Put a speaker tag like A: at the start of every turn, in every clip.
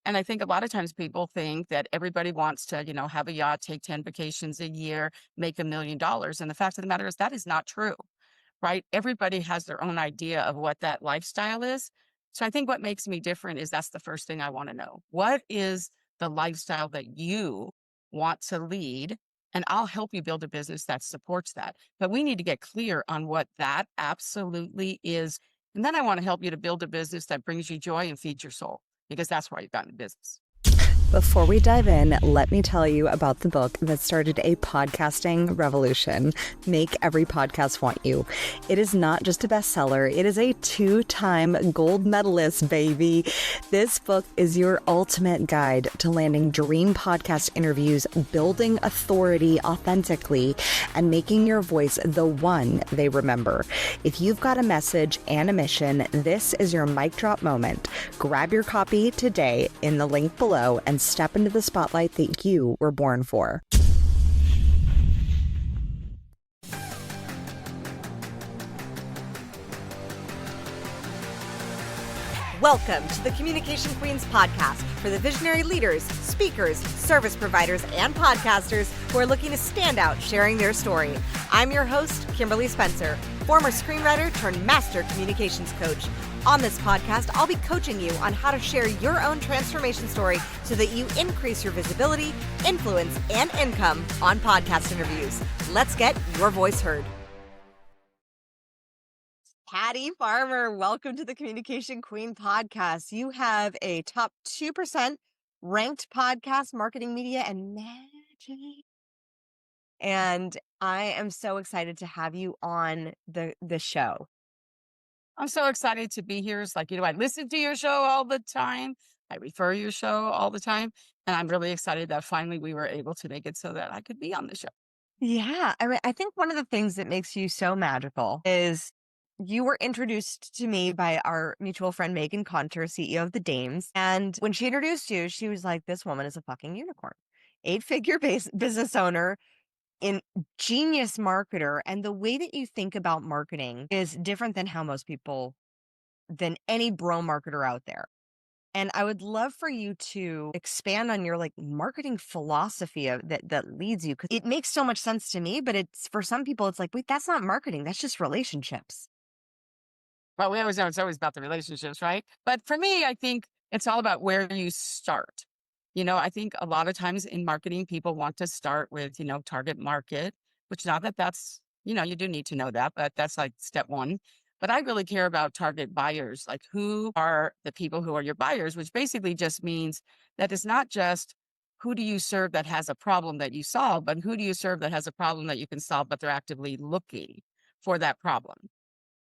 A: And I think a lot of times people think that everybody wants to, have a yacht, take 10 vacations a year, make $1 million. And the fact of the matter is that is not true, right? Everybody has their own idea of what that lifestyle is. So I think what makes me different is that's the first thing I want to know. What is the lifestyle that you want to lead? And I'll help you build a business that supports that. But we need to get clear on what that absolutely is. And then I want to help you to build a business that brings you joy and feeds your soul, because that's why you've gotten in business.
B: Before we dive in, let me tell you about the book that started a podcasting revolution, Make Every Podcast Want You. It is not just a bestseller, it is a 2-time gold medalist, baby. This book is your ultimate guide to landing dream podcast interviews, building authority authentically, and making your voice the one they remember. If you've got a message and a mission, this is your mic drop moment. Grab your copy today in the link below and step into the spotlight that you were born for. Welcome to the Communication Queens podcast for the visionary leaders, speakers, service providers, and podcasters who are looking to stand out sharing their story. I'm your host, Kimberly Spencer, former screenwriter turned master communications coach. On this podcast, I'll be coaching you on how to share your own transformation story so that you increase your visibility, influence, and income on podcast interviews. Let's get your voice heard. Patty Farmer, welcome to the Communication Queen podcast. You have a top 2% ranked podcast, marketing, media, and magic. And I am so excited to have you on the show.
A: I'm so excited to be here. It's like, I listen to your show all the time. I refer your show all the time. And I'm really excited that finally we were able to make it so that I could be on the show.
B: Yeah. I mean, I think one of the things that makes you so magical is you were introduced to me by our mutual friend, Megan Conter, CEO of the Dames. And when she introduced you, she was like, this woman is a fucking unicorn, 8-figure business owner, in genius marketer. And the way that you think about marketing is different than how most people, than any bro marketer out there. And I would love for you to expand on your marketing philosophy that leads you, because it makes so much sense to me, but it's for some people, it's like, wait, that's not marketing. That's just relationships.
A: Well, we always know it's always about the relationships, right? But for me, I think it's all about where you start. I think a lot of times in marketing, people want to start with, target market, which not that that's, you do need to know that, but that's like step one. But I really care about target buyers, like who are the people who are your buyers, which basically just means that it's not just who do you serve that has a problem that you solve, but who do you serve that has a problem that you can solve, but they're actively looking for that problem.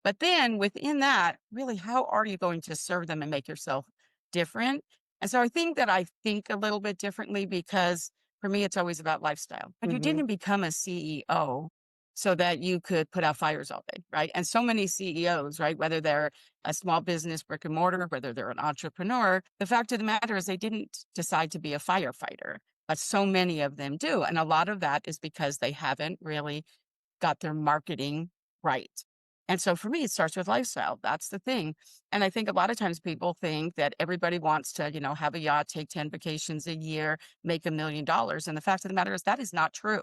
A: But then within that, really, how are you going to serve them and make yourself different? And so I think that I think a little bit differently, because for me, it's always about lifestyle. But you didn't become a CEO so that you could put out fires all day, right? And so many CEOs, right, whether they're a small business, brick and mortar, whether they're an entrepreneur, the fact of the matter is they didn't decide to be a firefighter, but so many of them do. And a lot of that is because they haven't really got their marketing right. And so for me, it starts with lifestyle. That's the thing. And I think a lot of times people think that everybody wants to, have a yacht, take 10 vacations a year, make $1 million. And the fact of the matter is that is not true,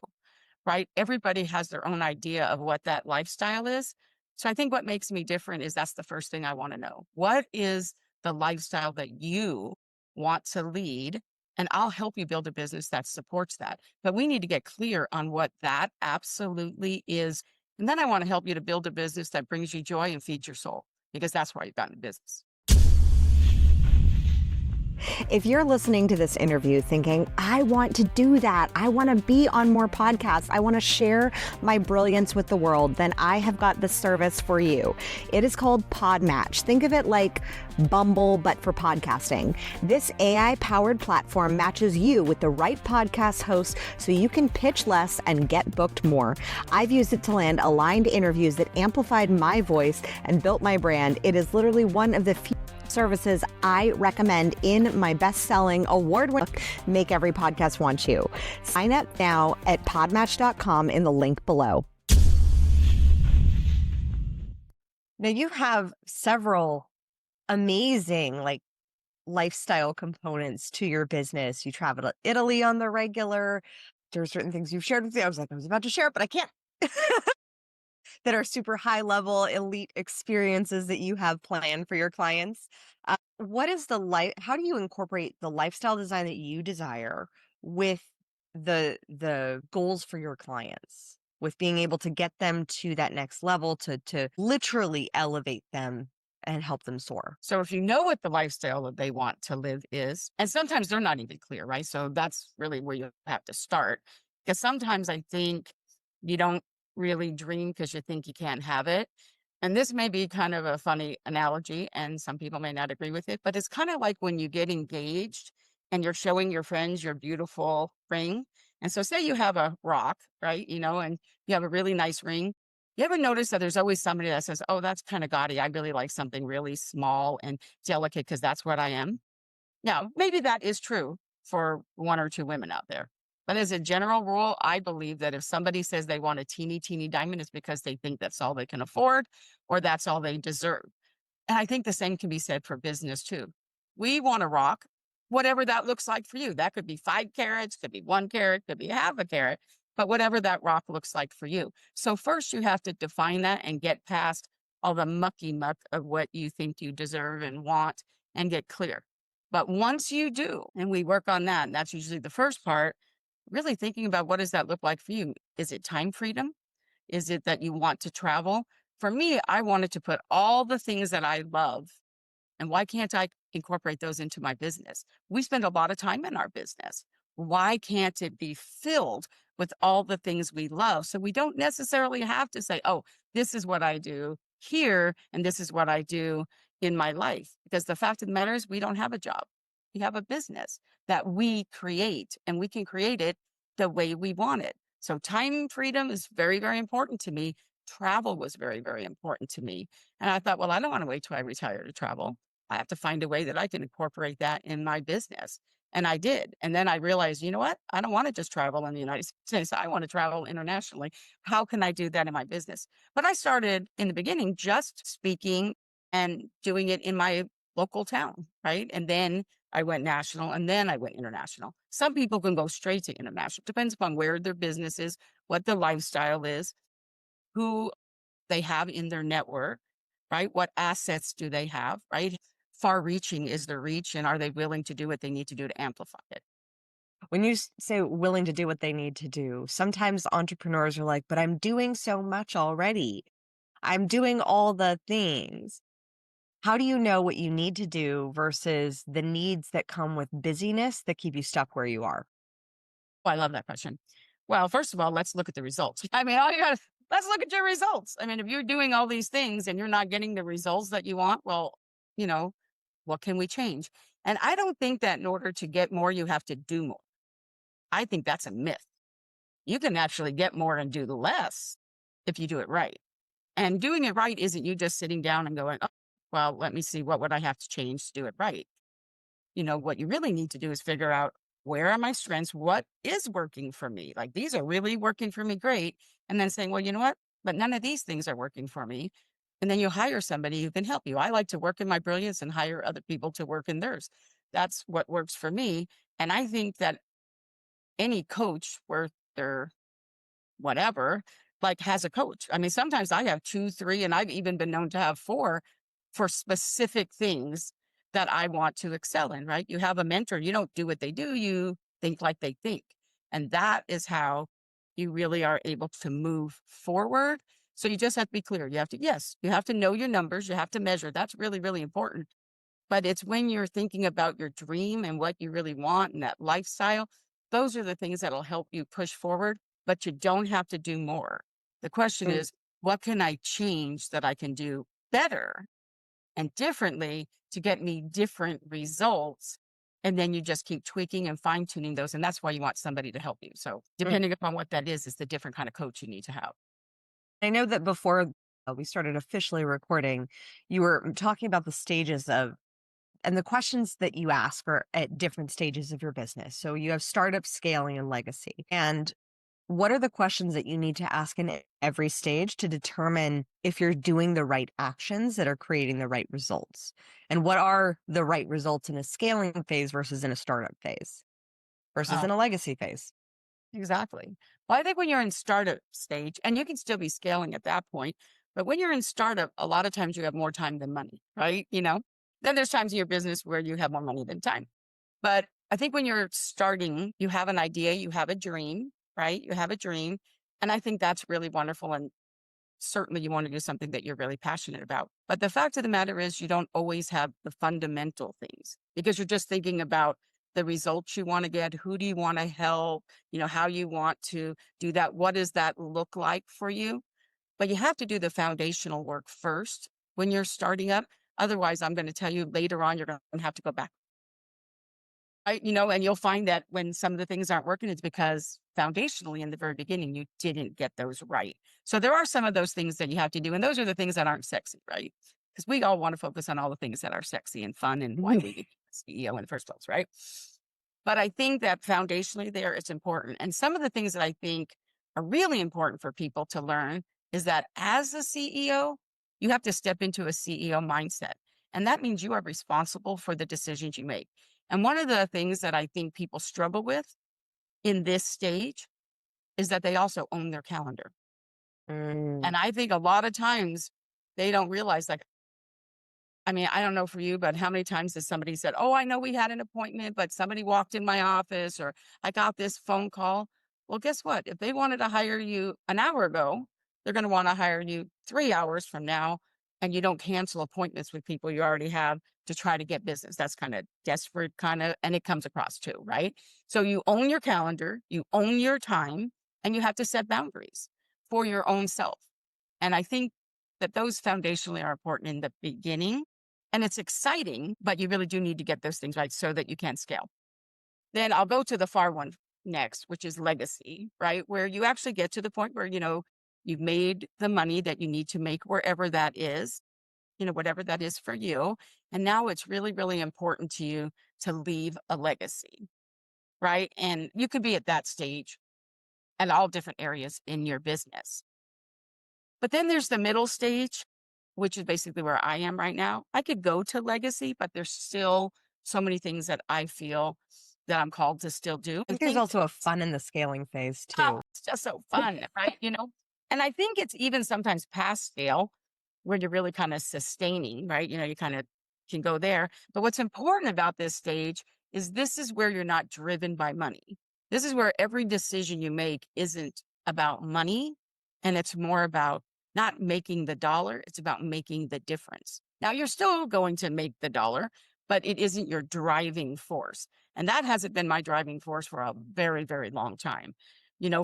A: right? Everybody has their own idea of what that lifestyle is. So I think what makes me different is that's the first thing I want to know. What is the lifestyle that you want to lead? And I'll help you build a business that supports that. But we need to get clear on what that absolutely is. And then I want to help you to build a business that brings you joy and feeds your soul, because that's why you've gotten in business.
B: If you're listening to this interview thinking, I want to do that, I want to be on more podcasts, I want to share my brilliance with the world, then I have got the service for you. It is called Podmatch. Think of it like Bumble, but for podcasting. This AI-powered platform matches you with the right podcast host so you can pitch less and get booked more. I've used it to land aligned interviews that amplified my voice and built my brand. It is literally one of the few services I recommend in my best-selling award-winning book, Make Every Podcast Want You. Sign up now at podmatch.com in the link below. Now you have several amazing lifestyle components to your business. You travel to Italy on the regular. There's certain things you've shared with me. I was about to share it, but I can't. That are super high level elite experiences that you have planned for your clients. What is the life? How do you incorporate the lifestyle design that you desire with the goals for your clients? With being able to get them to that next level, to literally elevate them and help them soar.
A: So if you know what the lifestyle that they want to live is, and sometimes they're not even clear, right? So that's really where you have to start. Because sometimes I think you don't really dream because you think you can't have it. And this may be kind of a funny analogy, and some people may not agree with it, but it's kind of like when you get engaged and you're showing your friends your beautiful ring. And so, say you have a rock, right? And you have a really nice ring. You ever notice that there's always somebody that says, "Oh, that's kind of gaudy. I really like something really small and delicate because that's what I am." Now, maybe that is true for one or two women out there. But as a general rule, I believe that if somebody says they want a teeny, teeny diamond, it's because they think that's all they can afford or that's all they deserve. And I think the same can be said for business too. We want to rock, whatever that looks like for you. That could be 5 carats, could be 1 carat, could be half a carat, but whatever that rock looks like for you. So first you have to define that and get past all the mucky muck of what you think you deserve and want and get clear. But once you do, and we work on that, and that's usually the first part, really thinking about what does that look like for you? Is it time freedom? Is it that you want to travel? For me, I wanted to put all the things that I love, and why can't I incorporate those into my business? We spend a lot of time in our business. Why can't it be filled with all the things we love? So we don't necessarily have to say, oh, this is what I do here, and this is what I do in my life. Because the fact of the matter is, we don't have a job. We have a business that we create, and we can create it the way we want it. So time freedom is very, very important to me. Travel was very, very important to me. And I thought, well, I don't want to wait till I retire to travel. I have to find a way that I can incorporate that in my business. And I did. And then I realized, you know what? I don't want to just travel in the United States. I want to travel internationally. How can I do that in my business? But I started in the beginning just speaking and doing it in my local town, right? And then I went national and then I went international. Some people can go straight to international. Depends upon where their business is, what the lifestyle is, who they have in their network, right? What assets do they have, right? Far reaching is their reach, and are they willing to do what they need to do to amplify it?
B: When you say willing to do what they need to do, sometimes entrepreneurs are like, but I'm doing so much already. I'm doing all the things. How do you know what you need to do versus the needs that come with busyness that keep you stuck where you are?
A: Oh, I love that question. Well, first of all, let's look at the results. I mean, all you got to let's look at your results. I mean, if you're doing all these things and you're not getting the results that you want, well, you know, what can we change? And I don't think that in order to get more, you have to do more. I think that's a myth. You can actually get more and do less if you do it right. And doing it right isn't you just sitting down and going, oh, well, let me see what would I have to change to do it right. What you really need to do is figure out where are my strengths? What is working for me? Like these are really working for me. Great. And then saying, well, you know what? But none of these things are working for me. And then you hire somebody who can help you. I like to work in my brilliance and hire other people to work in theirs. That's what works for me. And I think that any coach worth their whatever, like has a coach. I mean, sometimes I have 2, 3, and I've even been known to have 4 for specific things that I want to excel in, right? You have a mentor, you don't do what they do, you think like they think. And that is how you really are able to move forward. So you just have to be clear. Yes, you have to know your numbers, you have to measure. That's really, really important. But it's when you're thinking about your dream and what you really want and that lifestyle, those are the things that'll help you push forward, but you don't have to do more. The question
B: Mm.
A: is, what can I change that I can do better and differently to get me different results? And then you just keep tweaking and fine tuning those. And that's why you want somebody to help you. So
B: Mm.
A: depending upon what that is the different kind of coach you need to have.
B: I know that before we started officially recording, you were talking about the stages of and the questions that you ask are at different stages of your business. So you have startup, scaling, and legacy. And What are the questions that you need to ask in every stage to determine if you're doing the right actions that are creating the right results? And what are the right results in a scaling phase versus in a startup phase versus
A: Oh,
B: in a legacy phase?
A: exactly. Well, I think when you're in startup stage, and you can still be scaling at that point, but when you're in startup, a lot of times you have more time than money, right? Then there's times in your business where you have more money than time. But I think when you're starting, you have an idea, you have a dream, right? You have a dream. And I think that's really wonderful. And certainly you want to do something that you're really passionate about. But the fact of the matter is, you don't always have the fundamental things because you're just thinking about the results you want to get. Who do you want to help? How you want to do that. What does that look like for you? But you have to do the foundational work first when you're starting up. Otherwise, I'm going to tell you later on, you're going to have to go back. Right, and you'll find that when some of the things aren't working, it's because foundationally in the very beginning, you didn't get those right. So there are some of those things that you have to do, and those are the things that aren't sexy, right? Because we all want to focus on all the things that are sexy and fun and why we became CEO in the first place, right? But I think that foundationally there, it's important. And some of the things that I think are really important for people to learn is that as a CEO, you have to step into a CEO mindset. And that means you are responsible for the decisions you make. And one of the things that I think people struggle with in this stage is that they also own their calendar.
B: Mm.
A: And I think a lot of times they don't realize, like, I mean, I don't know for you, but how many times has somebody said, "Oh, I know we had an appointment, but somebody walked in my office or I got this phone call." Well, guess what? If they wanted to hire you an hour ago, they're going to want to hire you 3 hours from now. And you don't cancel appointments with people you already have to try to get business. That's kind of desperate, and it comes across too, right? So you own your calendar, you own your time, and you have to set boundaries for your own self. And I think that those foundationally are important in the beginning, and it's exciting, but you really do need to get those things right so that you can scale. Then I'll go to the far one next, which is legacy, right? Where you actually get to the point where, you've made the money that you need to make wherever that is, whatever that is for you. And now it's really, really important to you to leave a legacy, right? And you could be at that stage at all different areas in your business. But then there's the middle stage, which is basically where I am right now. I could go to legacy, but there's still so many things that I feel that I'm called to still do.
B: I
A: And
B: think there's
A: think
B: also a fun in the scaling phase too.
A: it's just so fun, right? And I think it's even sometimes past scale where you're really kind of sustaining, right? You kind of can go there. But what's important about this stage is this is where you're not driven by money. This is where every decision you make isn't about money, and it's more about not making the dollar, it's about making the difference. Now, you're still going to make the dollar, but it isn't your driving force. And that hasn't been my driving force for a very, very long time.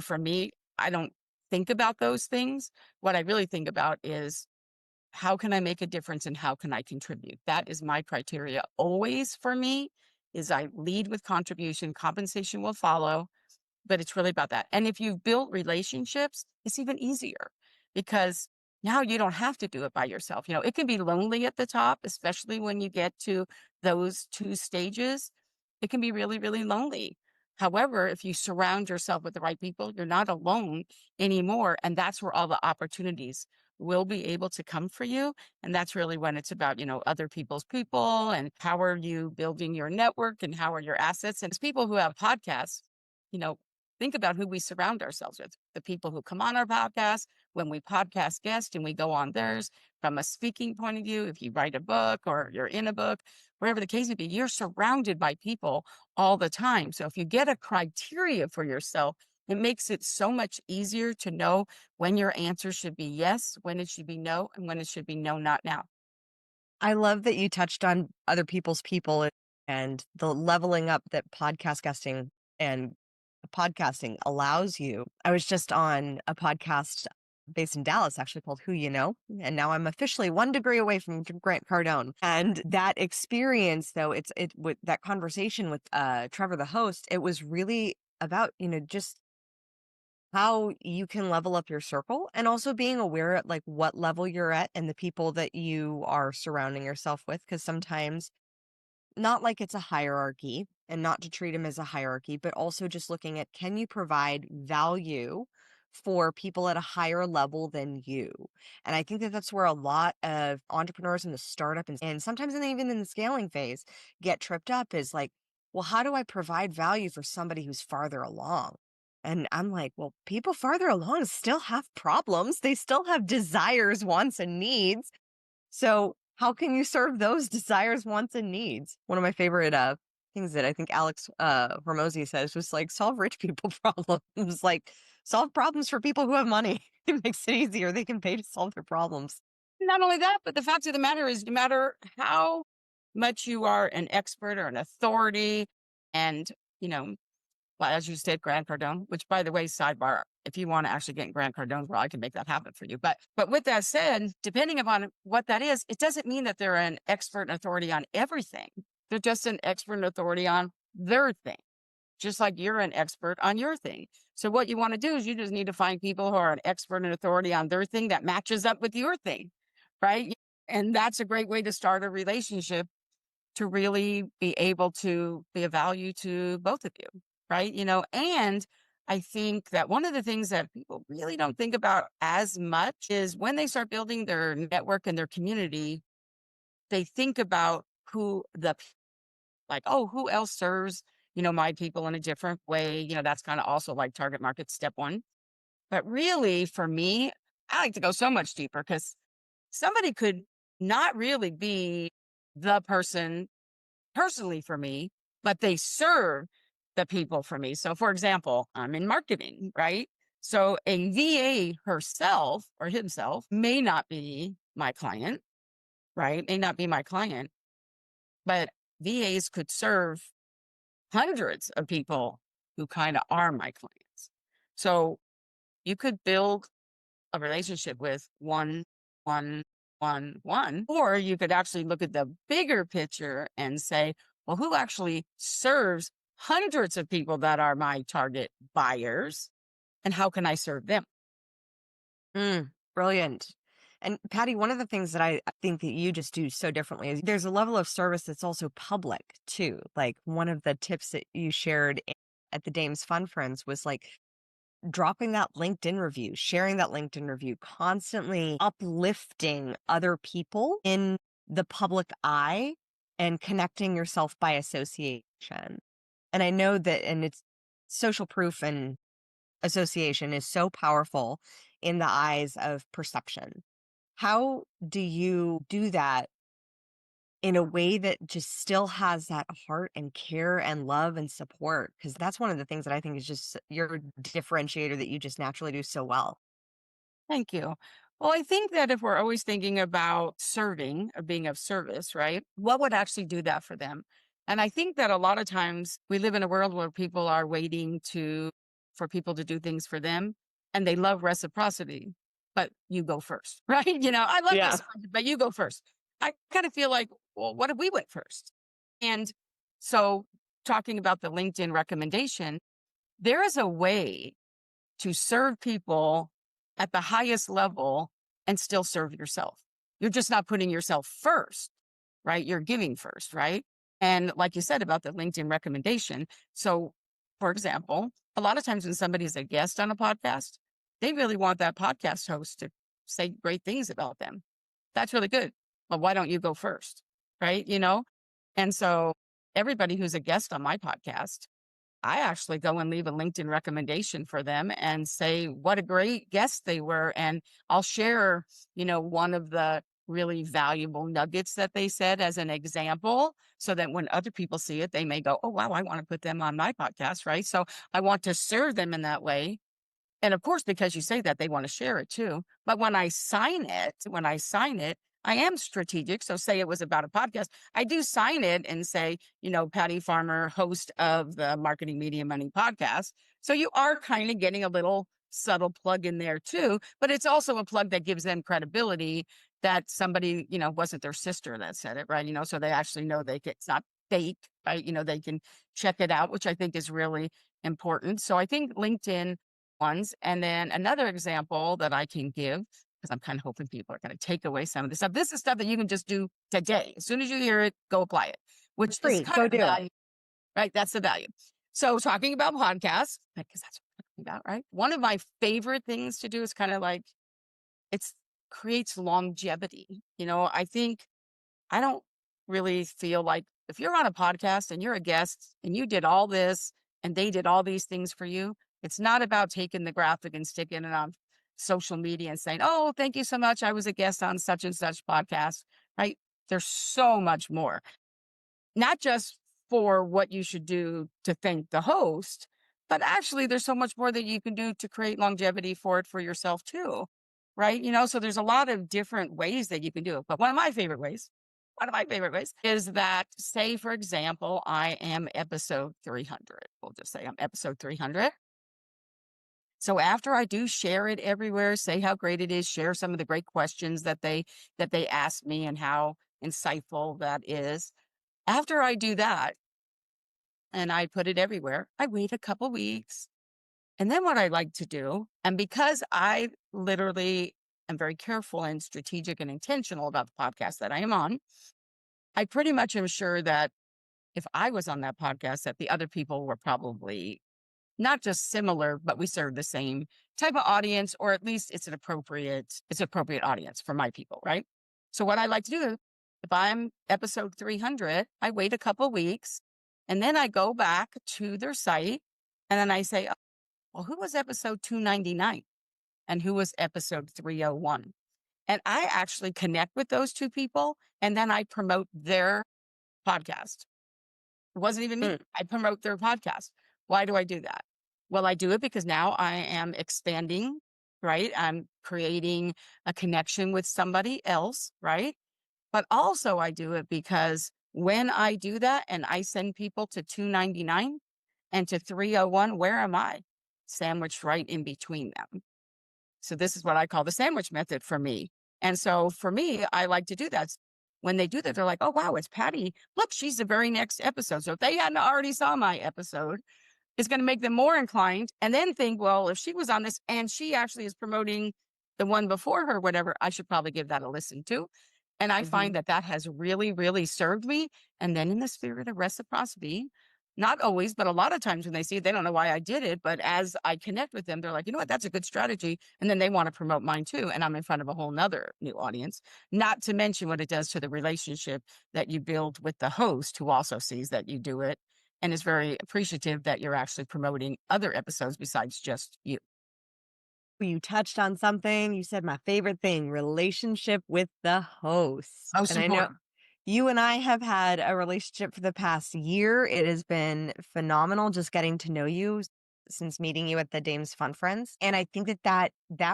A: For me, I don't think about those things. What I really think about is how can I make a difference and how can I contribute? That is my criteria always for me is I lead with contribution, compensation will follow, but it's really about that. And if you've built relationships, it's even easier because now you don't have to do it by yourself. It can be lonely at the top, especially when you get to those two stages. It can be really, really lonely. However, if you surround yourself with the right people, you're not alone anymore. And that's where all the opportunities will be able to come for you. And that's really when it's about, other people's people and how are you building your network and how are your assets. And it's people who have podcasts, you know, think about who we surround ourselves with. The people who come on our podcast, when we podcast guests and we go on theirs, from a speaking point of view, if you write a book or you're in a book, wherever the case may be, you're surrounded by people all the time. So if you get a criteria for yourself, it makes it so much easier to know when your answer should be yes, when it should be no, and when it should be no, not now.
B: I love that you touched on other people's people and the leveling up that and podcasting allows you. I was just on a podcast based in Dallas, actually called Who You Know, and now I'm officially 1 degree away from Grant Cardone. And that experience, though, it with that conversation with Trevor, the host, it was really about just how you can level up your circle and also being aware at like what level you're at and the people that you are surrounding yourself with, because sometimes not like it's a hierarchy and not to treat them as a hierarchy, but also just looking at, can you provide value for people at a higher level than you? And I think that that's where a lot of entrepreneurs in the startup and sometimes even in the scaling phase get tripped up is like, well, how do I provide value for somebody who's farther along? And I'm like, well, people farther along still have problems. They still have desires, wants, and needs. So, how can you serve those desires, wants, and needs? One of my favorite things that I think Alex Hormozy says was like, solve rich people problems, like solve problems for people who have money. It makes it easier. They can pay to solve their problems.
A: Not only that, but the fact of the matter is, no matter how much you are an expert or an authority, and, you know, well, as you said, Grant Cardone, which by the way, sidebar, if you want to actually get in Grant Cardone's world, I can make that happen for you. But with that said, depending upon what that is, it doesn't mean that they're an expert and authority on everything. They're just an expert and authority on their thing, just like you're an expert on your thing. So what you want to do is you just need to find people who are an expert and authority on their thing that matches up with your thing, right? And that's a great way to start a relationship, to really be able to be of value to both of you, right? And I think that one of the things that people really don't think about as much is when they start building their network and their community, they think about like, oh, who else serves, my people in a different way. That's kind of also like target market step one. But really, for me, I like to go so much deeper because somebody could not really be the person personally for me, but they serve the people for me. So, for example, I'm in marketing, right? So, a VA herself or himself may not be my client, right? May not be my client, but VAs could serve hundreds of people who kind of are my clients. So, you could build a relationship with one, one, or you could actually look at the bigger picture and say, well, who actually serves hundreds of people that are my target buyers, and how can I serve them?
B: Brilliant. And Patty, one of the things that I think that you just do so differently is there's a level of service that's also public too. Like one of the tips that you shared at the Dames Fun Friends was like dropping that LinkedIn review, sharing that LinkedIn review, constantly uplifting other people in the public eye and connecting yourself by association. And I know that, and it's social proof and association is so powerful in the eyes of perception. How do you do that in a way that just still has that heart and care and love and support? Because that's one of the things that I think is just your differentiator that you just naturally do so well.
A: Thank you. Well, I think that if we're always thinking about serving or being of service, right, what would actually do that for them? And I think that a lot of times we live in a world where people are waiting for people to do things for them, and they love reciprocity, but you go first, right? I love
B: Yeah.
A: reciprocity, but you go first. I kind of feel like, well, what if we went first? And so, talking about the LinkedIn recommendation, there is a way to serve people at the highest level and still serve yourself. You're just not putting yourself first, right? You're giving first, right? And like you said about the LinkedIn recommendation. So, for example, a lot of times when somebody's a guest on a podcast, they really want that podcast host to say great things about them. That's really good. But why don't you go first? Right? And so everybody who's a guest on my podcast, I actually go and leave a LinkedIn recommendation for them and say what a great guest they were. And I'll share, one of the really valuable nuggets that they said as an example, so that when other people see it, they may go, oh, wow, I want to put them on my podcast. Right. So I want to serve them in that way. And of course, because you say that, they want to share it too. But when I sign it, I am strategic. So say it was about a podcast, I do sign it and say, Patty Farmer, host of the Marketing Media Money podcast. So you are kind of getting a little subtle plug in there too, but it's also a plug that gives them credibility that somebody, wasn't their sister that said it, right? So they actually know it's not fake, right? They can check it out, which I think is really important. So I think LinkedIn ones. And then another example that I can give, because I'm kind of hoping people are going to take away some of this stuff. This is stuff that you can just do today. As soon as you hear it, go apply it. which is
B: Free.
A: kind
B: Go
A: of the
B: do it.
A: value, right? That's the value. So talking about podcasts, because that's what we're talking about, right? One of my favorite things to do is kind of like, it's creates longevity. I think I don't really feel like if you're on a podcast and you're a guest and you did all this and they did all these things for you, it's not about taking the graphic and sticking it on social media and saying, oh, thank you so much. I was a guest on such and such podcast, right? There's so much more, not just for what you should do to thank the host, but actually there's so much more that you can do to create longevity for it for yourself too. Right. So there's a lot of different ways that you can do it. But one of my favorite ways is that, say, for example, I am episode 300. We'll just say I'm episode 300. So after I do share it everywhere, say how great it is, share some of the great questions that they asked me and how insightful that is. After I do that and I put it everywhere, I wait a couple weeks. And then what I like to do, and because I literally am very careful and strategic and intentional about the podcast that I am on, I pretty much am sure that if I was on that podcast, that the other people were probably not just similar, but we serve the same type of audience, or at least it's appropriate audience for my people, right? So what I like to do, if I'm episode 300, I wait a couple weeks and then I go back to their site and then I say, oh, well, who was episode 299 and who was episode 301? And I actually connect with those two people and then I promote their podcast. It wasn't even me.
B: Mm.
A: I promote their podcast. Why do I do that? Well, I do it because now I am expanding, right? I'm creating a connection with somebody else, right? But also I do it because when I do that and I send people to 299 and to 301, where am I? Sandwiched right in between them. So this is what I call the sandwich method for me. And so for me, I like to do that. When they do that, they're like, oh, wow, it's Patty. Look, she's the very next episode. So if they hadn't already saw my episode, it's going to make them more inclined and then think, well, if she was on this and she actually is promoting the one before her, whatever, I should probably give that a listen to. And I
B: Mhm.
A: find that that has really, really served me. And then in the spirit of reciprocity, not always, but a lot of times when they see it, they don't know why I did it. But as I connect with them, they're like, you know what, that's a good strategy. And then they want to promote mine too. And I'm in front of a whole nother new audience, not to mention what it does to the relationship that you build with the host who also sees that you do it and is very appreciative that you're actually promoting other episodes besides just you.
B: You touched on something. You said my favorite thing, relationship with the host.
A: Most
B: And I know
A: important.
B: you and I have had a relationship for the past year. It has been phenomenal just getting to know you since meeting you at the Dames Fun Friends. And I think that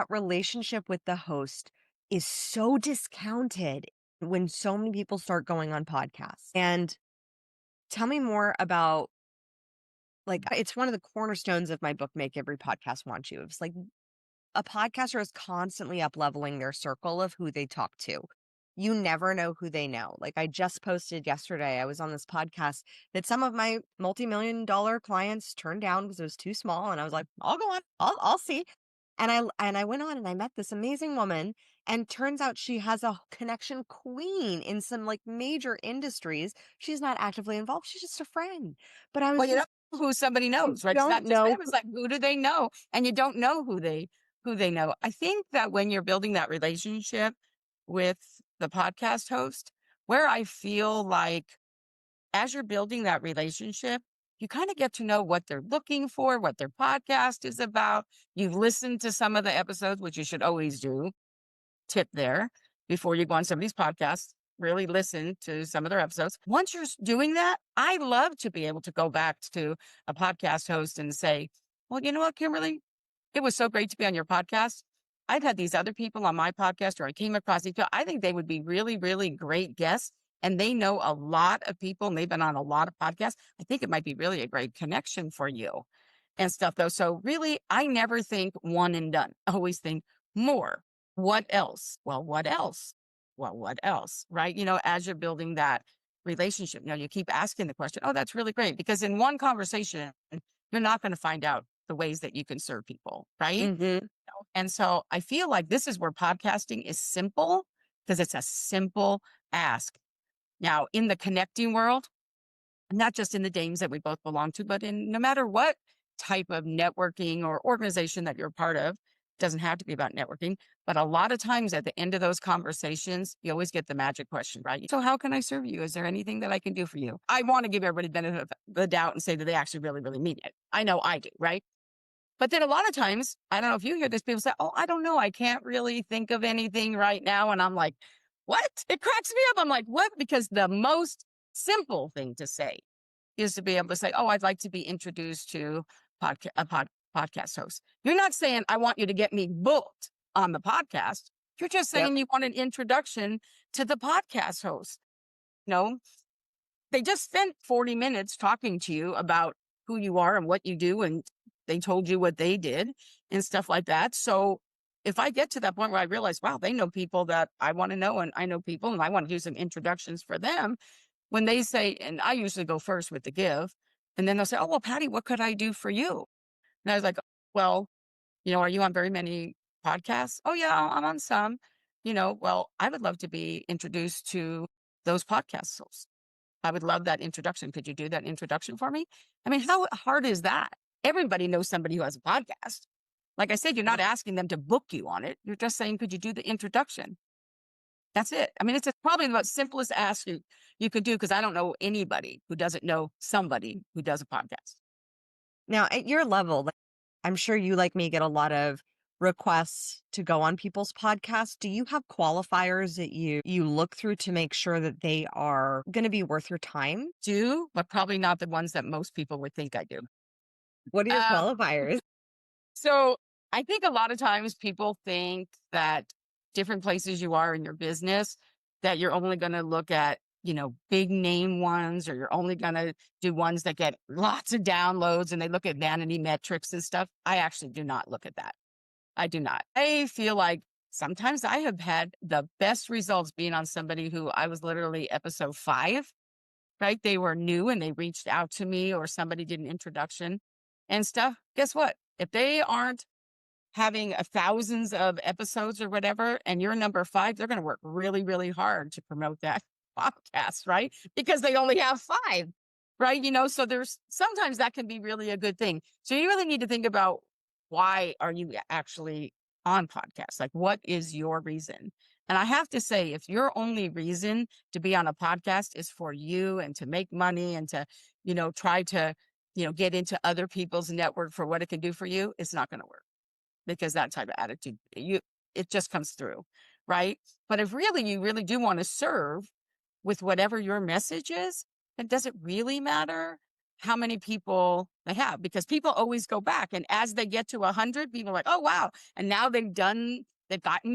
B: relationship with the host is so discounted when so many people start going on podcasts. And tell me more about, like, it's one of the cornerstones of my book, Make Every Podcast Want You. It's like a podcaster is constantly up leveling their circle of who they talk to. You never know who they know. Like, I just posted yesterday, I was on this podcast that some of my multi-million-dollar clients turned down because it was too small. And I was like, I'll go on, I'll see. And I went on and I met this amazing woman. And turns out she has a connection queen in some like major industries. She's not actively involved. She's just a friend. But I was
A: Well, you know
B: just,
A: who somebody
B: you
A: knows, right? It's
B: don't
A: not just
B: know.
A: them. It's like, who do they know? And you don't know who they know. I think that when you're building that relationship with the podcast host, where I feel like as you're building that relationship, you kind of get to know what they're looking for, what their podcast is about. You've listened to some of the episodes, which you should always do. Tip there before you go on somebody's podcast, really listen to some of their episodes. Once you're doing that, I love to be able to go back to a podcast host and say, well, you know what, Kimberly, it was so great to be on your podcast. I've had these other people on my podcast, or I came across these people. I think they would be really, really great guests. And they know a lot of people and they've been on a lot of podcasts. I think it might be really a great connection for you and stuff, though. So, really, I never think one and done. I always think more. What else? Well, what else? Well, what else? Right? As you're building that relationship, you keep asking the question, oh, that's really great. Because in one conversation, you're not going to find out the ways that you can serve people, right?
B: Mhm.
A: And so I feel like this is where podcasting is simple because it's a simple ask. Now, in the connecting world, not just in the games that we both belong to, but in no matter what type of networking or organization that you're a part of. Doesn't have to be about networking, but a lot of times at the end of those conversations, you always get the magic question, right? So how can I serve you? Is there anything that I can do for you? I want to give everybody the benefit of the doubt and say that they actually really, really mean it. I know I do, right? But then a lot of times, I don't know if you hear this, people say, oh, I don't know. I can't really think of anything right now. And I'm like, what? It cracks me up. I'm like, what? Because the most simple thing to say is to be able to say, oh, I'd like to be introduced to podcast host. You're not saying, I want you to get me booked on the podcast. You're just
B: Yep.
A: saying you want an introduction to the podcast host. No, they just spent 40 minutes talking to you about who you are and what you do. And they told you what they did and stuff like that. So if I get to that point where I realize, wow, they know people that I want to know, and I know people and I want to do some introductions for them, when they say, and I usually go first with the give, and then they'll say, oh, well, Patty, what could I do for you? And I was like, well, are you on very many podcasts? Oh, yeah, I'm on some. Well, I would love to be introduced to those podcast hosts. I would love that introduction. Could you do that introduction for me? I mean, how hard is that? Everybody knows somebody who has a podcast. Like I said, you're not asking them to book you on it. You're just saying, could you do the introduction? That's it. I mean, it's probably the most simplest ask you could do, because I don't know anybody who doesn't know somebody who does a podcast.
B: Now, at your level, like, I'm sure you, like me, get a lot of requests to go on people's podcasts. Do you have qualifiers that you look through to make sure that they are going to be worth your time?
A: Do, but probably not the ones that most people would think I do.
B: What are your
A: Uh,
B: qualifiers?
A: so I think a lot of times people think that different places you are in your business, that you're only going to look at, big name ones, or you're only going to do ones that get lots of downloads and they look at vanity metrics and stuff. I actually do not look at that. I do not. I feel like sometimes I have had the best results being on somebody who I was literally episode 5, right? They were new and they reached out to me, or somebody did an introduction and stuff. Guess what? If they aren't having thousands of episodes or whatever, and you're number 5, they're going to work really, really hard to promote that podcast, right? Because they only have 5, right? So there's sometimes that can be really a good thing. So you really need to think about, why are you actually on podcasts? Like, what is your reason? And I have to say, if your only reason to be on a podcast is for you and to make money and to, try to, get into other people's network for what it can do for you, it's not going to work, because that type of attitude, it just comes through, right? But if really you really do want to serve with whatever your message is, then does it really matter how many people they have? Because people always go back, and as they get to 100, people are like, oh wow, and now they've gotten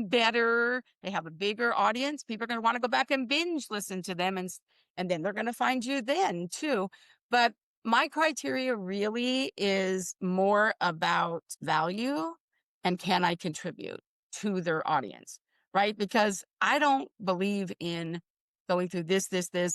A: better, they have a bigger audience. People are going to want to go back and binge listen to them, and then they're going to find you then too. But my criteria really is more about value and can I contribute to their audience, right? Because I don't believe in going through this,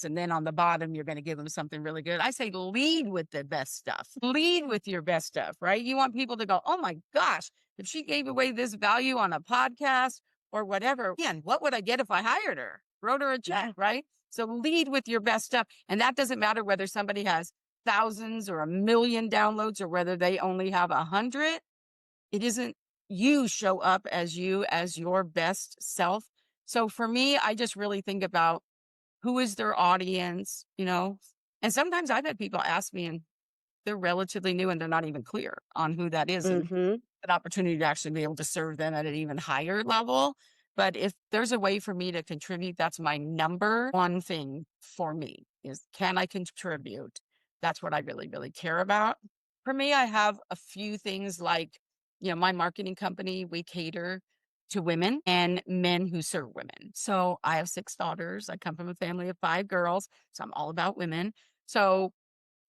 A: and then on the bottom, you're going to give them something really good. I say lead with the best stuff. Lead with your best stuff, right? You want people to go, oh my gosh, if she gave away this value on a podcast or whatever, man, what would I get if I hired her? Wrote her a check, right? So lead with your best stuff. And that doesn't matter whether somebody has thousands or 1,000,000 downloads, or whether they only have 100. It isn't, you show up as you, as your best self. So for me, I just really think about, who is their audience, and sometimes I've had people ask me and they're relatively new and they're not even clear on who that is, and
B: Mm-hmm.
A: an opportunity to actually be able to serve them at an even higher level. But if there's a way for me to contribute, that's my number one thing for me, is, can I contribute? That's what I really, really care about. For me, I have a few things like, my marketing company, we cater to women and men who serve women. So I have 6 daughters. I come from a family of 5 girls. So I'm all about women. So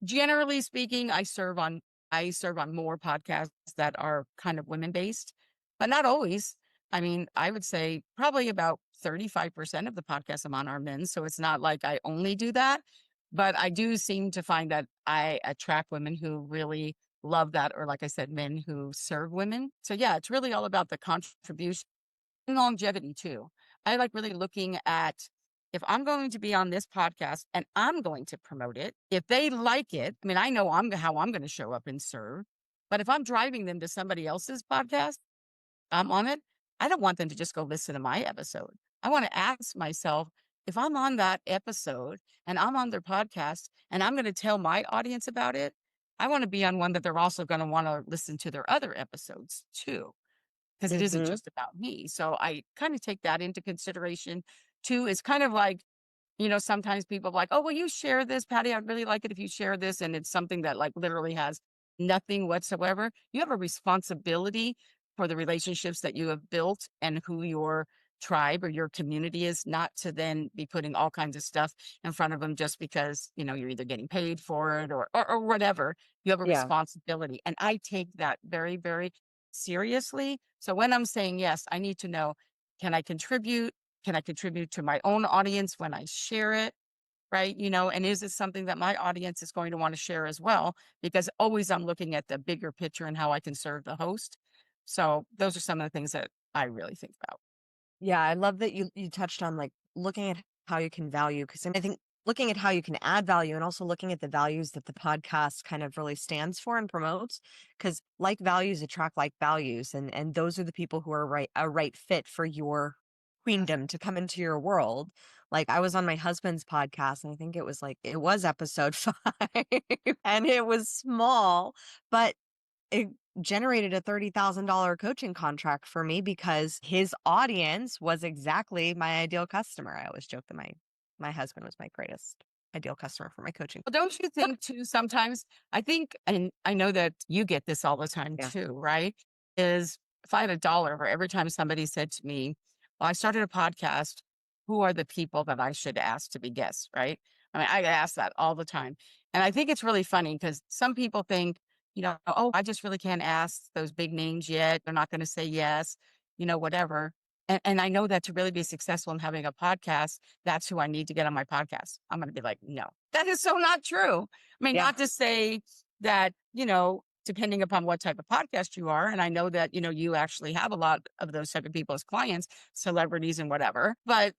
A: generally speaking, I serve on more podcasts that are kind of women based, but not always. I mean, I would say probably about 35% of the podcasts I'm on are men. So it's not like I only do that, but I do seem to find that I attract women who really love that, or like I said, men who serve women. So yeah, it's really all about the contribution and longevity too. I like really looking at if I'm going to be on this podcast and I'm going to promote it, if they like it, I mean, I know how I'm going to show up and serve, but if I'm driving them to somebody else's podcast, I'm on it. I don't want them to just go listen to my episode. I want to ask myself, if I'm on that episode and I'm on their podcast and I'm going to tell my audience about it, I want to be on one that they're also going to want to listen to their other episodes too, because it isn't
B: Hmm.
A: just about me. So I kind of take that into consideration too. It's kind of like, you know, sometimes people are like, "Oh, will you share this, Patty? I'd really like it if you share this." And it's something that like literally has nothing whatsoever. You have a responsibility for the relationships that you have built and who your tribe or your community is, not to then be putting all kinds of stuff in front of them just because, you know, you're either getting paid for it or whatever. You have a
B: Yeah.
A: responsibility. And I take that very, very seriously. So when I'm saying yes, I need to know, can I contribute? Can I contribute to my own audience when I share it? Right. You know, and is it something that my audience is going to want to share as well? Because always I'm looking at the bigger picture and how I can serve the host. So those are some of the things that I really think about.
B: Yeah, I love that you touched on like looking at how you can value, because I think looking at how you can add value and also looking at the values that the podcast kind of really stands for and promotes, because like values attract like values, and those are the people who are a right fit for your queendom to come into your world. Like I was on my husband's podcast and I think it was episode 5 and it was small, but it generated a $30,000 coaching contract for me because his audience was exactly my ideal customer. I always joke that my husband was my greatest ideal customer for my coaching.
A: Well, don't you think too sometimes, I think, and I know that you get this all the time
B: Yeah.
A: too, right? Is if I had a dollar for every time somebody said to me, well, I started a podcast, who are the people that I should ask to be guests, right? I mean, I get asked that all the time. And I think it's really funny because some people think, you know, oh, I just really can't ask those big names yet. They're not going to say yes, you know, whatever. And I know that to really be successful in having a podcast, that's who I need to get on my podcast. I'm going to be like, no, that is so not true. I mean,
B: Yeah.
A: not to say that, you know, depending upon what type of podcast you are. And I know that, you know, you actually have a lot of those type of people as clients, celebrities and whatever. But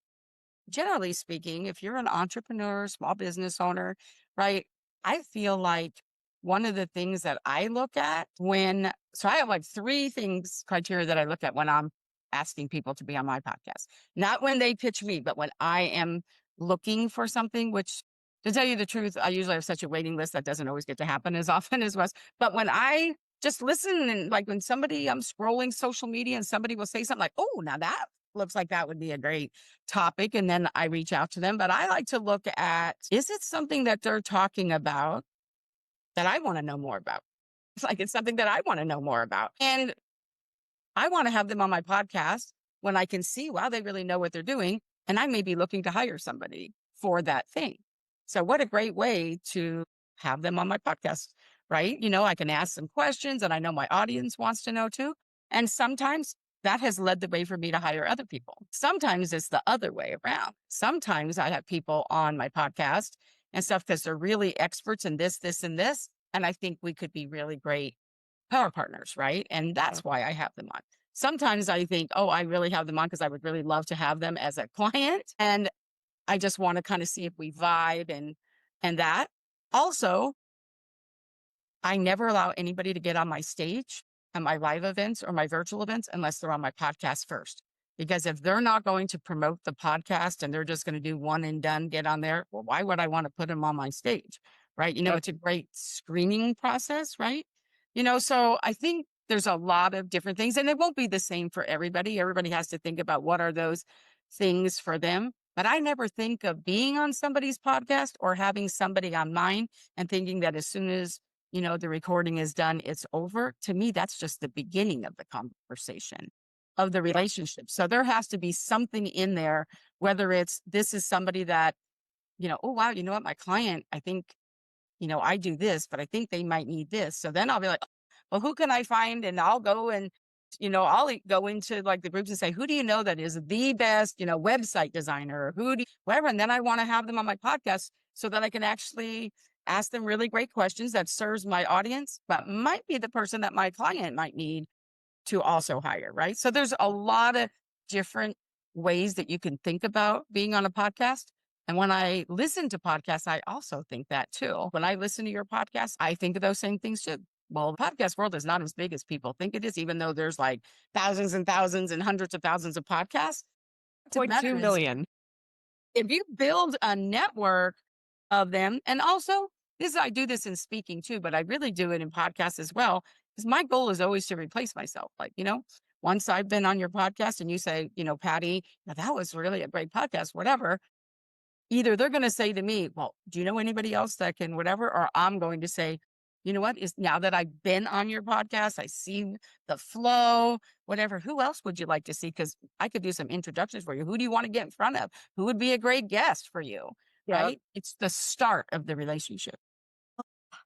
A: generally speaking, if you're an entrepreneur, small business owner, right? I feel like one of the things that I look at so I have like three things, criteria that I look at when I'm asking people to be on my podcast. Not when they pitch me, but when I am looking for something, which to tell you the truth, I usually have such a waiting list that doesn't always get to happen as often as was. But when I just listen and like when I'm scrolling social media and somebody will say something like, oh, now that looks like that would be a great topic. And then I reach out to them. But I like to look at, is it something that they're talking about that I want to know more about? It's like it's something that I want to know more about. And I want to have them on my podcast when I can see, wow, they really know what they're doing. And I may be looking to hire somebody for that thing. So, what a great way to have them on my podcast, right? You know, I can ask some questions and I know my audience wants to know too. And sometimes that has led the way for me to hire other people. Sometimes it's the other way around. Sometimes I have people on my podcast and stuff because they're really experts in this, this, and this. And I think we could be really great power partners, right? And
B: Yeah.
A: that's why I have them on. Sometimes I think, oh, I really have them on because I would really love to have them as a client. And I just want to kind of see if we vibe and that. Also, I never allow anybody to get on my stage at my live events or my virtual events unless they're on my podcast first. Because if they're not going to promote the podcast and they're just going to do one and done, get on there, well, why would I want to put them on my stage? Right. You know,
B: Yep.
A: it's a great screening process, right? You know, so I think there's a lot of different things and it won't be the same for everybody. Everybody has to think about what are those things for them. But I never think of being on somebody's podcast or having somebody on mine and thinking that as soon as you know, the recording is done, it's over. To me, that's just the beginning of the conversation, of the
B: Yeah.
A: relationship. So there has to be something in there, whether it's this is somebody that, you know, oh, wow, you know what, my client, I think, you know, I do this, but I think they might need this. So then I'll be like, well, who can I find? And I'll go and, you know, go into like the groups and say, who do you know that is the best, you know, website designer or whatever. And then I want to have them on my podcast so that I can actually ask them really great questions that serves my audience, but might be the person that my client might need to also hire. Right. So there's a lot of different ways that you can think about being on a podcast. And when I listen to podcasts, I also think that too. When I listen to your podcast, I think of those same things too. Well, the podcast world is not as big as people think it is, even though there's like thousands and thousands and hundreds of thousands of podcasts. What
B: Point two
A: matters
B: million.
A: if you build a network of them, and also this, I do this in speaking too, but I really do it in podcasts as well. Because my goal is always to replace myself. Like, once I've been on your podcast and you say, Patty, now that was really a great podcast, whatever, either they're going to say to me, well, do you know anybody else that can whatever? Or I'm going to say, you know what, is now that I've been on your podcast, I see the flow, whatever. Who else would you like to see? Because I could do some introductions for you. Who do you want to get in front of? Who would be a great guest for you?
B: Yep.
A: Right? It's the start of the relationship.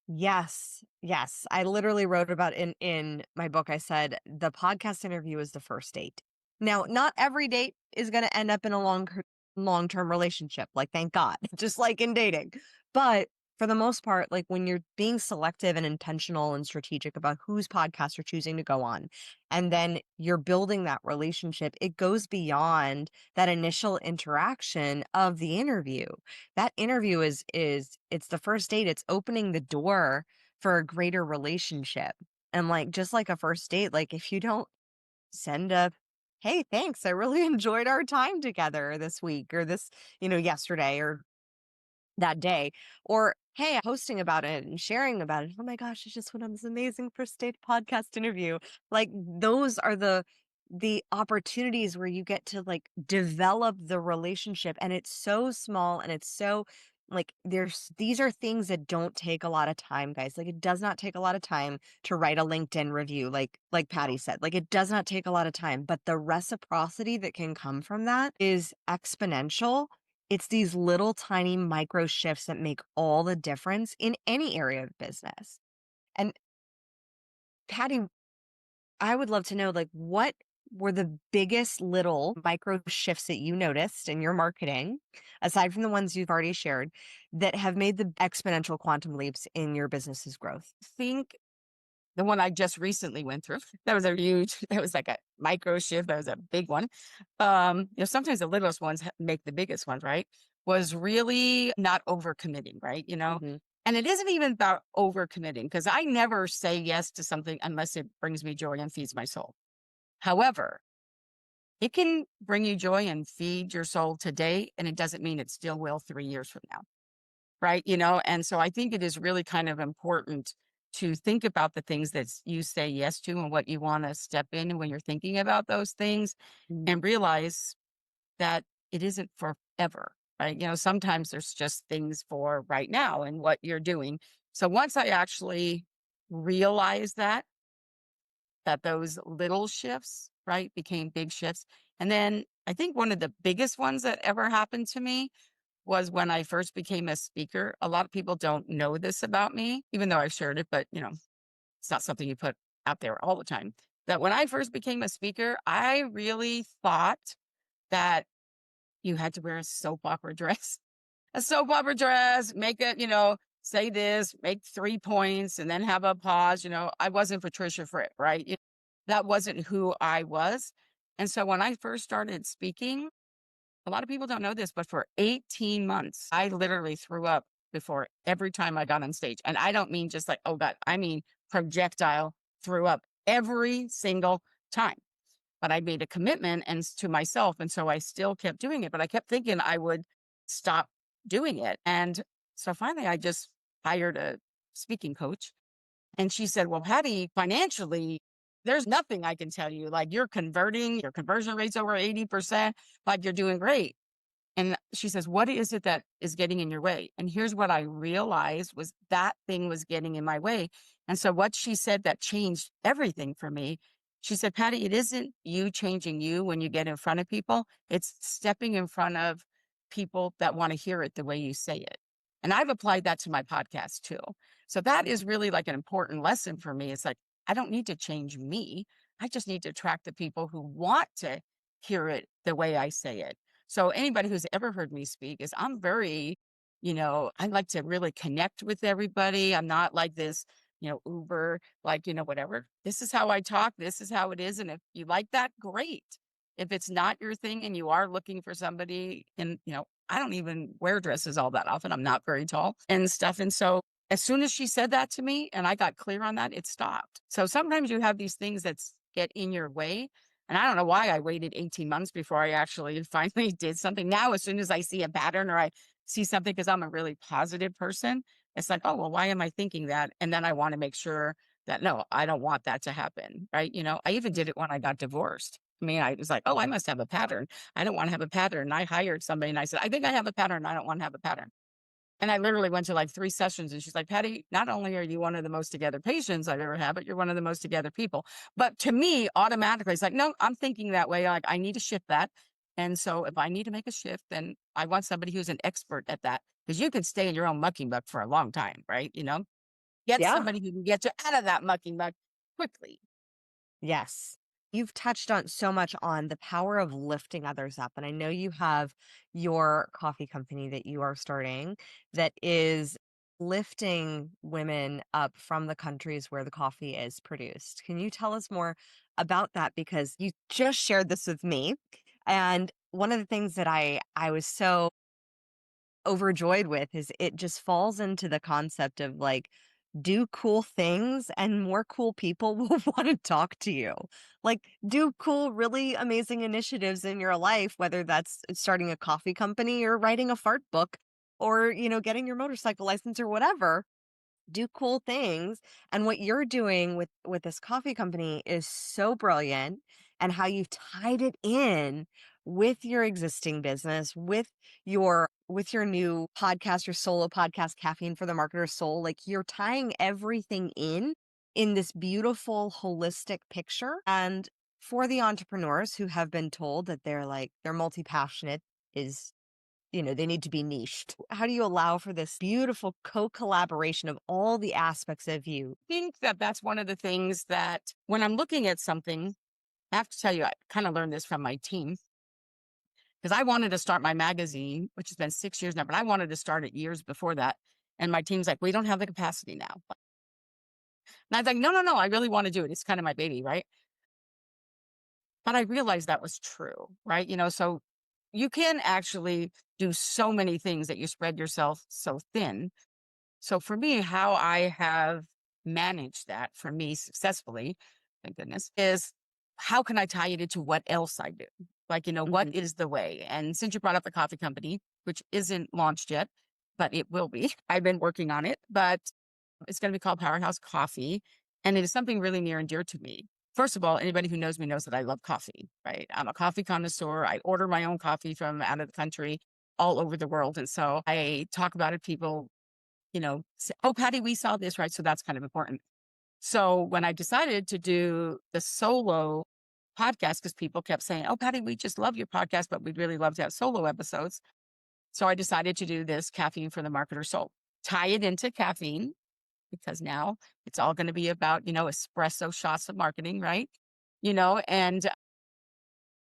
B: Yes. Yes. I literally wrote about in my book. I said the podcast interview is the first date. Now, not every date is going to end up in a long-term relationship. Like, thank God, just like in dating. But for the most part, like when you're being selective and intentional and strategic about whose podcast you're choosing to go on, and then you're building that relationship, it goes beyond that initial interaction of the interview. That interview is it's the first date. It's opening the door for a greater relationship. And like just like a first date, like if you don't send a hey, thanks, I really enjoyed our time together this week or this, yesterday or that day, or hey, posting about it and sharing about it. Oh my gosh, I just went on this amazing first date podcast interview. Like those are the opportunities where you get to like develop the relationship, and it's so small and it's so like these are things that don't take a lot of time, guys. Like it does not take a lot of time to write a LinkedIn review, like Patty said. Like it does not take a lot of time, but the reciprocity that can come from that is exponential. It's these little tiny micro shifts that make all the difference in any area of business. And Patty, I would love to know, like, what were the biggest little micro shifts that you noticed in your marketing, aside from the ones you've already shared, that have made the exponential quantum leaps in your business's growth?
A: Think the one I just recently went through, that was like a micro shift. That was a big one. Sometimes the littlest ones make the biggest ones, right? Was really not overcommitting, right?
B: Mhm.
A: And it isn't even about overcommitting because I never say yes to something unless it brings me joy and feeds my soul. However, it can bring you joy and feed your soul today, and it doesn't mean it still will 3 years from now. Right? And so I think it is really kind of important to think about the things that you say yes to and what you want to step in when you're thinking about those things
B: Mm.
A: and realize that it isn't forever. Right? Sometimes there's just things for right now and what you're doing. So once I actually realized that those little shifts, right, became big shifts. And then I think one of the biggest ones that ever happened to me was when I first became a speaker. A lot of people don't know this about me, even though I've shared it, but it's not something you put out there all the time. That when I first became a speaker, I really thought that you had to wear a soap opera dress, a soap opera dress, make it, say this, make 3 points, and then have a pause. I wasn't Patricia Fripp, right? That wasn't who I was. And so when I first started speaking, a lot of people don't know this, but for 18 months, I literally threw up before every time I got on stage. And I don't mean just like, oh God, I mean projectile threw up every single time. But I made a commitment and to myself. And so I still kept doing it, but I kept thinking I would stop doing it. And so finally I just hired a speaking coach. And she said, well, Patty, financially, there's nothing I can tell you. Like you're converting, your conversion rate's over 80%, like you're doing great. And she says, what is it that is getting in your way? And here's what I realized was that thing was getting in my way. And so what she said that changed everything for me, she said, Patty, it isn't you changing you when you get in front of people. It's stepping in front of people that want to hear it the way you say it. And I've applied that to my podcast too. So that is really like an important lesson for me. It's like, I don't need to change me. I just need to attract the people who want to hear it the way I say it. So anybody who's ever heard me speak is I'm very, I like to really connect with everybody. I'm not like this, Uber, like, whatever. This is how I talk. This is how it is. And if you like that, great. If it's not your thing and you are looking for somebody, and I don't even wear dresses all that often. I'm not very tall and stuff. And so as soon as she said that to me and I got clear on that, it stopped. So sometimes you have these things that get in your way. And I don't know why I waited 18 months before I actually finally did something. Now, as soon as I see a pattern or I see something, because I'm a really positive person, it's like, oh, well, why am I thinking that? And then I want to make sure that, no, I don't want that to happen. Right. I even did it when I got divorced. I mean, I was like, oh, I must have a pattern. I don't want to have a pattern. And I hired somebody and I said, I think I have a pattern. I don't want to have a pattern. And I literally went to like 3 sessions and she's like, Patty, not only are you one of the most together patients I've ever had, but you're one of the most together people. But to me, automatically, it's like, no, I'm thinking that way. Like, I need to shift that. And so if I need to make a shift, then I want somebody who's an expert at that, because you can stay in your own mucking muck for a long time, right? Get
B: Yeah.
A: somebody who can get you out of that mucking muck quickly.
B: Yes. You've touched on so much on the power of lifting others up. And I know you have your coffee company that you are starting that is lifting women up from the countries where the coffee is produced. Can you tell us more about that? Because you just shared this with me. And one of the things that I was so overjoyed with is it just falls into the concept of like, do cool things and more cool people will want to talk to you. Like, do cool, really amazing initiatives in your life, whether that's starting a coffee company or writing a fart book or, getting your motorcycle license or whatever. Do cool things. And what you're doing with this coffee company is so brilliant, and how you've tied it in with your existing business, with your new podcast, your solo podcast, Caffeine for the Marketer's Soul. Like, you're tying everything in this beautiful holistic picture. And for the entrepreneurs who have been told that they're multi-passionate, is they need to be niched. How do you allow for this beautiful co-collaboration of all the aspects of you?
A: I think that that's one of the things that when I'm looking at something, I have to tell you, I kind of learned this from my team, because I wanted to start my magazine, which has been 6 years now, but I wanted to start it years before that. And my team's like, we don't have the capacity now. And I was like, no, no, no, I really want to do it. It's kind of my baby, right? But I realized that was true, right? So you can actually do so many things that you spread yourself so thin. So for me, how I have managed that for me successfully, thank goodness, is how can I tie it into what else I do? Like, what
B: Mhm.
A: is the way? And since you brought up the coffee company, which isn't launched yet, but it will be, I've been working on it, but it's going to be called Powerhouse Coffee. And it is something really near and dear to me. First of all, anybody who knows me knows that I love coffee, right? I'm a coffee connoisseur. I order my own coffee from out of the country, all over the world. And so I talk about it. People, say, oh, Patty, we saw this, right? So that's kind of important. So when I decided to do the solo podcast, because people kept saying, oh, Patty, we just love your podcast, but we'd really love to have solo episodes. So I decided to do this Caffeine for the Marketer Soul, tie it into caffeine, because now it's all going to be about, espresso shots of marketing, right? And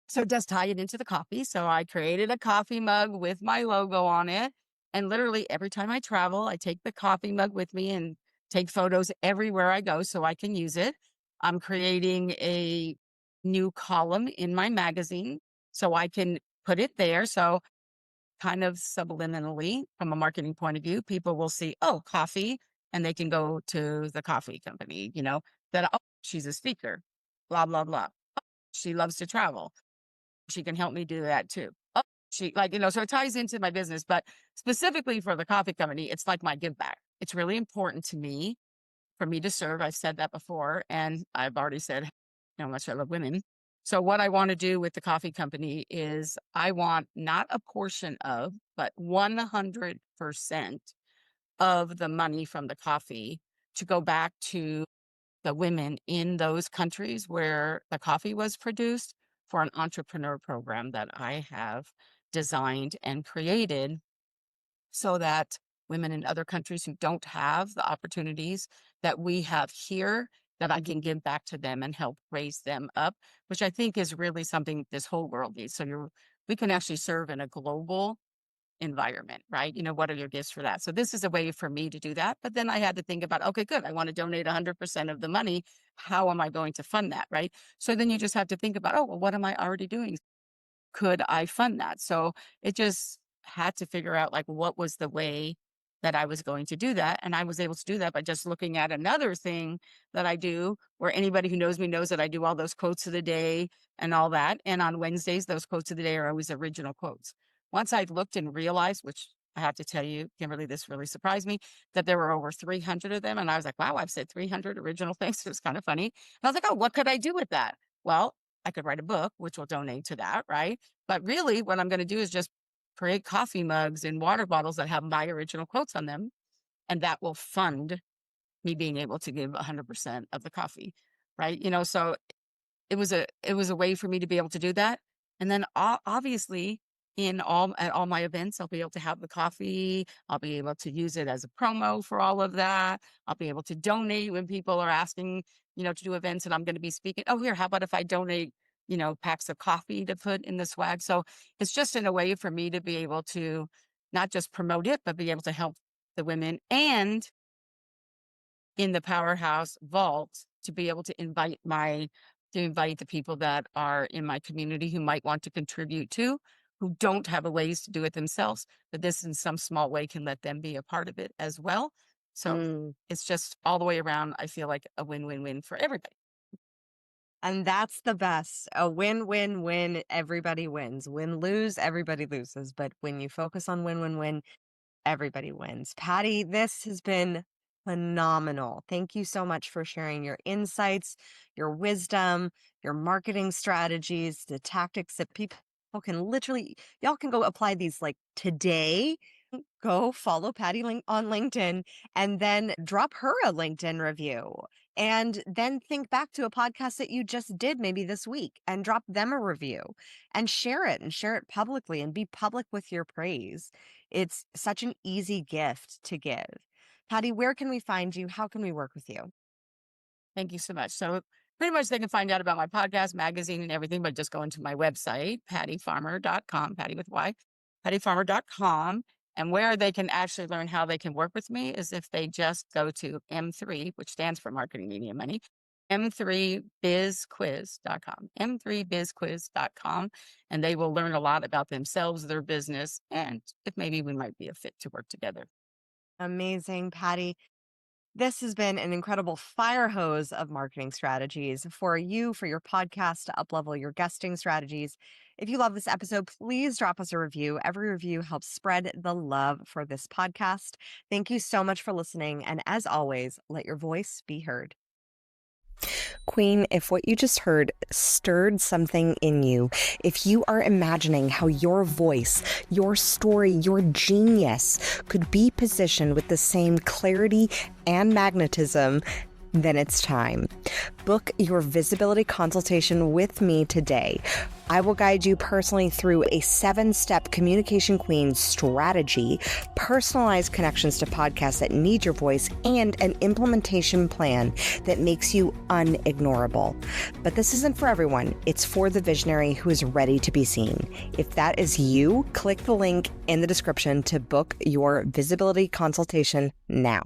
A: so it does tie it into the coffee. So I created a coffee mug with my logo on it. And literally every time I travel, I take the coffee mug with me and take photos everywhere I go so I can use it. I'm creating a new column in my magazine so I can put it there. So kind of subliminally, from a marketing point of view, people will see, oh, coffee, and they can go to the coffee company, that, oh, she's a speaker, blah, blah, blah. She loves to travel. She can help me do that too. Oh, so it ties into my business, but specifically for the coffee company, it's like my give back. It's really important to me for me to serve. I've said that before, and I've already said how much I love women. So what I want to do with the coffee company is I want not a portion of, but 100% of the money from the coffee to go back to the women in those countries where the coffee was produced, for an entrepreneur program that I have designed and created, so that women in other countries who don't have the opportunities that we have here, that I can give back to them and help raise them up, which I think is really something this whole world needs. So we can actually serve in a global environment, right? What are your gifts for that? So this is a way for me to do that. But then I had to think about, okay, good. I want to donate 100% of the money how am I going to fund that? Right. So then you just have to think about, oh, well, what am I already doing? Could I fund that? So it just had to figure out like what was the way that I was going to do that. And I was able to do that by just looking at another thing that I do, where anybody who knows me knows that I do all those quotes of the day and all that. And on Wednesdays, those quotes of the day are always original quotes. Once I looked and realized, which I have to tell you, Kimberly, this really surprised me, that there were over 300 of them. And I was like, wow, I've said 300 original things. It was kind of funny. And I was like, oh, what could I do with that? Well, I could write a book, which will donate to that, right? But really, what I'm going to do is just create coffee mugs and water bottles that have my original quotes on them. And that will fund me being able to give 100% of the coffee, right? So it was a way for me to be able to do that. And then obviously at all my events, I'll be able to have the coffee. I'll be able to use it as a promo for all of that. I'll be able to donate when people are asking, to do events and I'm going to be speaking. Oh, here, how about if I donate, packs of coffee to put in the swag? So it's just in a way for me to be able to not just promote it, but be able to help the women, and in the powerhouse vault to be able to invite the people that are in my community who might want to contribute too, who don't have a ways to do it themselves, but this in some small way can let them be a part of it as well. So
B: Mm.
A: it's just all the way around. I feel like a win-win-win for everybody.
B: And that's the best. A win, win, win. Everybody wins. Win, lose, everybody loses. But when you focus on win, win, win, everybody wins. Patty, this has been phenomenal. Thank you so much for sharing your insights, your wisdom, your marketing strategies, the tactics that people can literally, y'all can go apply these like today. Go follow Patty on LinkedIn and then drop her a LinkedIn review. And then think back to a podcast that you just did maybe this week and drop them a review and share it publicly and be public with your praise. It's such an easy gift to give. Patty, where can we find you? How can we work with you?
A: Thank you so much. So pretty much they can find out about my podcast, magazine, and everything, but just go into my website, pattyfarmer.com, Patty with Y, pattyfarmer.com. And where they can actually learn how they can work with me is if they just go to M3, which stands for Marketing Media Money, m3bizquiz.com, m3bizquiz.com. And they will learn a lot about themselves, their business, and if maybe we might be a fit to work together.
B: Amazing, Patty. This has been an incredible fire hose of marketing strategies for you, for your podcast to uplevel your guesting strategies. If you love this episode, please drop us a review. Every review helps spread the love for this podcast. Thank you so much for listening. And as always, let your voice be heard. Queen, if what you just heard stirred something in you, if you are imagining how your voice, your story, your genius could be positioned with the same clarity and magnetism, then it's time. Book your visibility consultation with me today. I will guide you personally through a 7-step Communication Queen strategy, personalized connections to podcasts that need your voice, and an implementation plan that makes you unignorable. But this isn't for everyone. It's for the visionary who is ready to be seen. If that is you, click the link in the description to book your visibility consultation now.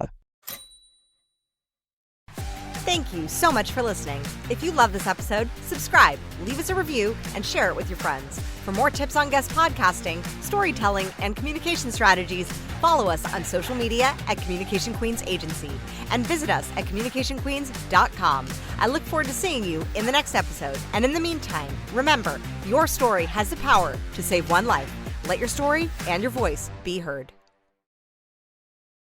B: Thank you so much for listening. If you love this episode, subscribe, leave us a review, and share it with your friends. For more tips on guest podcasting, storytelling, and communication strategies, follow us on social media at Communication Queens Agency and visit us at communicationqueens.com. I look forward to seeing you in the next episode. And in the meantime, remember, your story has the power to save one life. Let your story and your voice be heard.